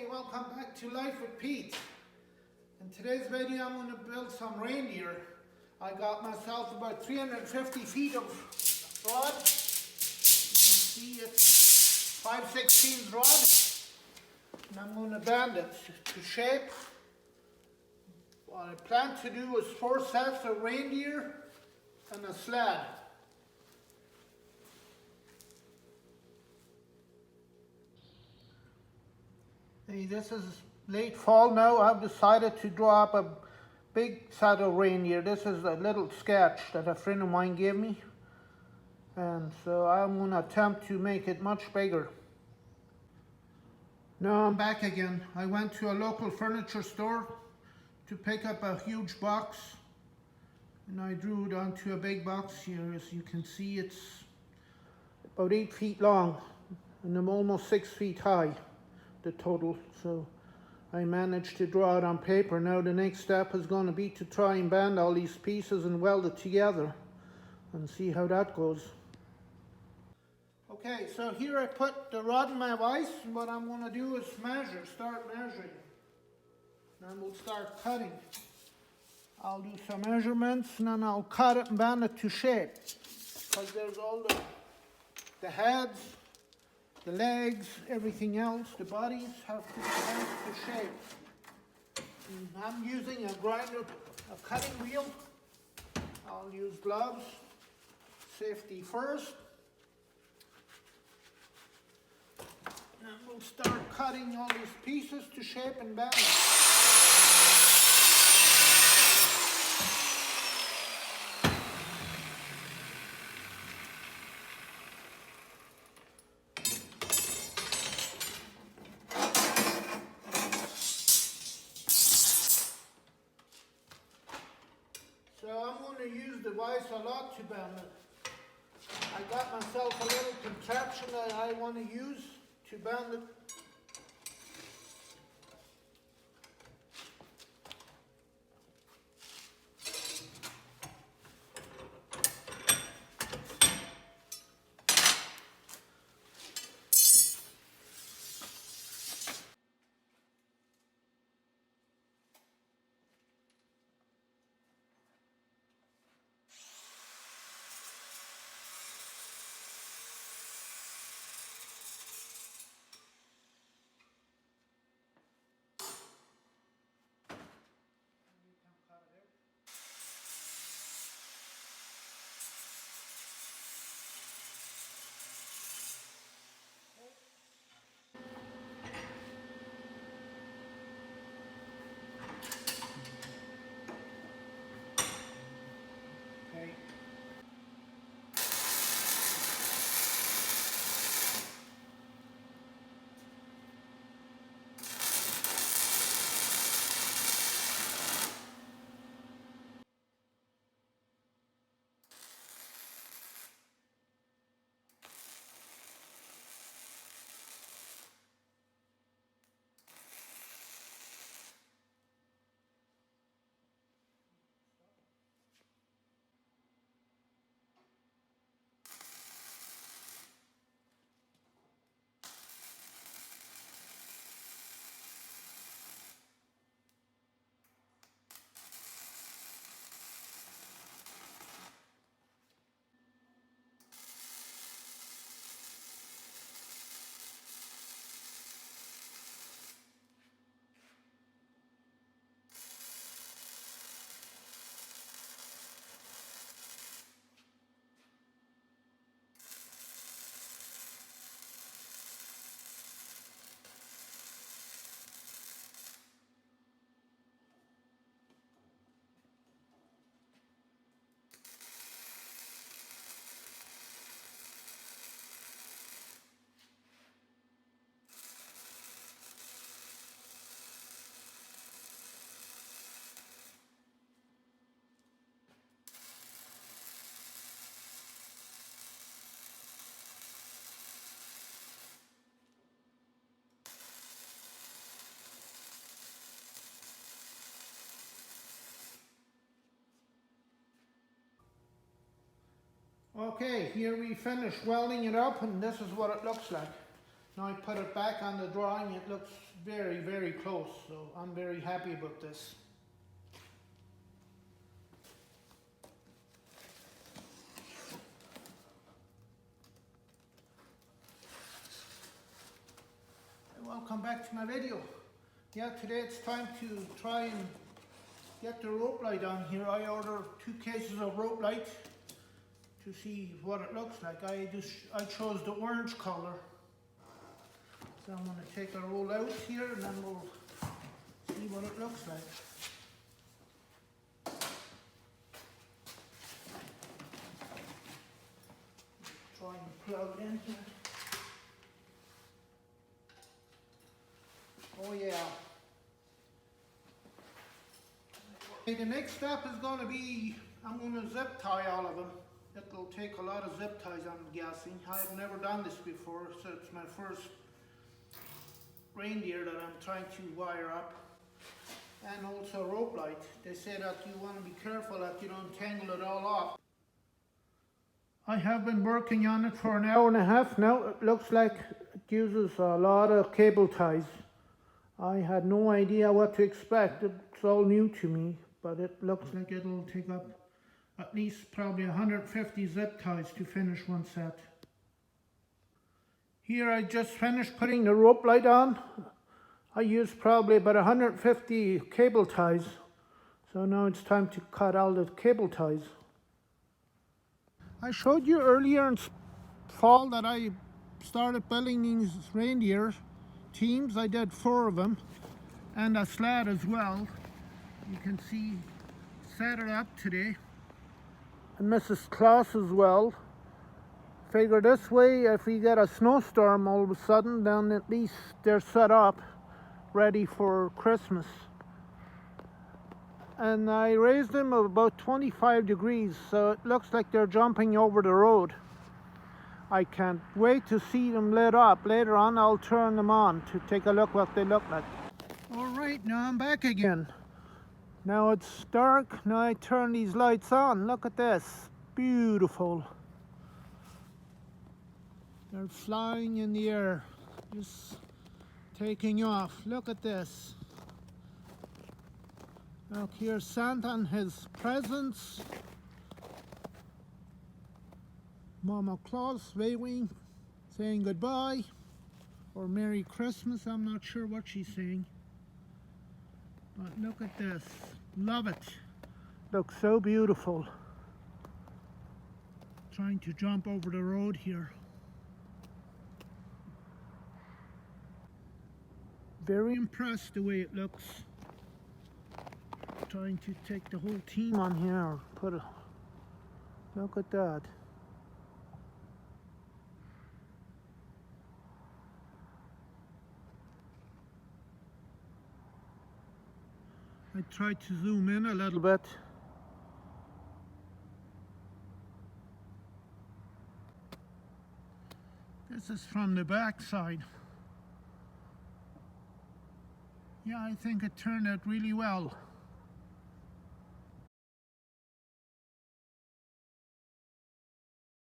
Welcome back to Life with Pete. In today's video I'm going to build some reindeer. I got myself about 350 feet of rod. You can see it's 5/16 rod. And I'm going to bend it to shape. What I plan to do is 4 sets of reindeer and a sled. Hey, this is late fall now. I've decided to draw up a big set of reindeer. This is a little sketch that a friend of mine gave me. And so I'm going to attempt to make it much bigger. Now I'm back again. I went to a local furniture store to pick up a huge box. And I drew it onto a big box here. As you can see, it's about 8 feet long. And I'm almost 6 feet high. The total, so I managed to draw it on paper. Now the next step is going to be to try and bend all these pieces and weld it together and see how that goes. Okay, so here I put the rod in my vise, and what I'm going to do is start measuring. Then we'll start cutting. I'll do some measurements and then I'll cut it and bend it to shape, because there's all the heads, the legs, everything else, the bodies have to be bent to shape. And I'm using a grinder, a cutting wheel. I'll use gloves, safety first. And we'll start cutting all these pieces to shape and bend. So I'm going to use the vise a lot to bend it. I got myself a little contraption that I want to use to bend it. Okay. Okay, here we finished welding it up, and this is what it looks like. Now I put it back on the drawing, it looks very, very close, so I'm very happy about this. Welcome back to my video. Yeah, today it's time to try and get the rope light on here. I ordered 2 cases of rope light to see what it looks like. I chose the orange color. So I'm going to take a roll out here and then we'll see what it looks like. Try and plug it in here. Oh yeah. Okay, the next step is going to be, I'm going to zip tie all of them. It'll take a lot of zip ties, I'm guessing. I've never done this before, so it's my first reindeer that I'm trying to wire up. And also rope light. They say that you want to be careful that you don't tangle it all up. I have been working on it for an hour and a half now. It looks like it uses a lot of cable ties. I had no idea what to expect. It's all new to me, but it looks like it'll take up at least probably 150 zip ties to finish one set. Here I just finished putting the rope light on. I used probably about 150 cable ties. So now it's time to cut all the cable ties. I showed you earlier in fall that I started building these reindeer teams. I did 4 of them and a sled as well. You can see set it up today, and Mrs. Claus as well. Figure this way, if we get a snowstorm all of a sudden, then at least they're set up ready for Christmas. And I raised them about 25 degrees, so it looks like they're jumping over the road. I can't wait to see them lit up. Later on I'll turn them on to take a look what they look like. Alright, now I'm back again. Now it's dark, now I turn these lights on. Look at this, beautiful. They're flying in the air, just taking off. Look at this. Look, here's Santa and his presents. Mama Claus waving, saying goodbye, or Merry Christmas. I'm not sure what she's saying. But look at this. Love it. Looks so beautiful. Trying to jump over the road here. Very impressed the way it looks. Trying to take the whole team on here. Look at that. I tried to zoom in a little bit. This is from the back side. Yeah, I think it turned out really well.